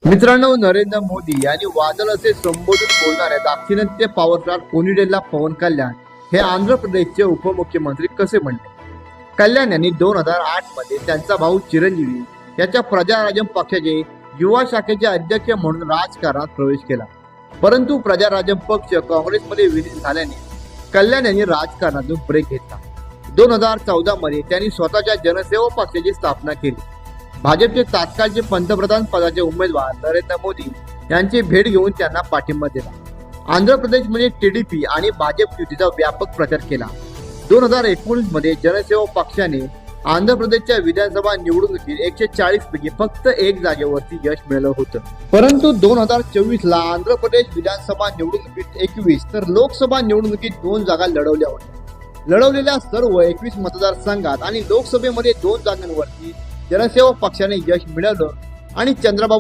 मित्रांनो, नरेंद्र मोदी यांनी वादळ असे संबोधून बोलणाऱ्या दाक्षिणात्य पॉवर स्टार कोनिडेला पवन कल्याण हे आंध्र प्रदेशचे उपमुख्यमंत्री कसे म्हणले? कल्याण यांनी 2008 मध्ये त्यांचा भाऊ चिरंजीवी याच्या प्रजाराज्यम पक्षाचे युवा शाखेचे अध्यक्ष म्हणून राजकारणात प्रवेश केला. परंतु प्रजाराज्यम पक्ष काँग्रेसमध्ये विलीन झाल्याने कल्याण यांनी राजकारणातून ब्रेक घेतला. 2014 मध्ये त्यांनी स्वतःच्या जनसेवा पक्षाची स्थापना केली. भाजपचे तात्काळचे पंतप्रधान पदाचे उमेदवार नरेंद्र मोदी यांची भेट घेऊन त्यांना पाठिंबा दिला. आंध्र प्रदेशमध्ये टीडीपी आणि भाजप युतीचा व्यापक प्रचार केला. 2019 मध्ये जनसेवा पक्षाने आंध्र प्रदेशच्या विधानसभा निवडणुकीत 140 पैकी फक्त एक जागेवरती यश मिळवलं होतं. परंतु 2024 ला आंध्र प्रदेश विधानसभा निवडणुकीत 21 तर लोकसभा निवडणुकीत 2 जागा लढवल्या होत्या. लढवलेल्या सर्व 21 मतदारसंघात आणि लोकसभेमध्ये 2 जागांवरती जनसेवा पक्षाने यश मिळवलं आणि चंद्रबाबू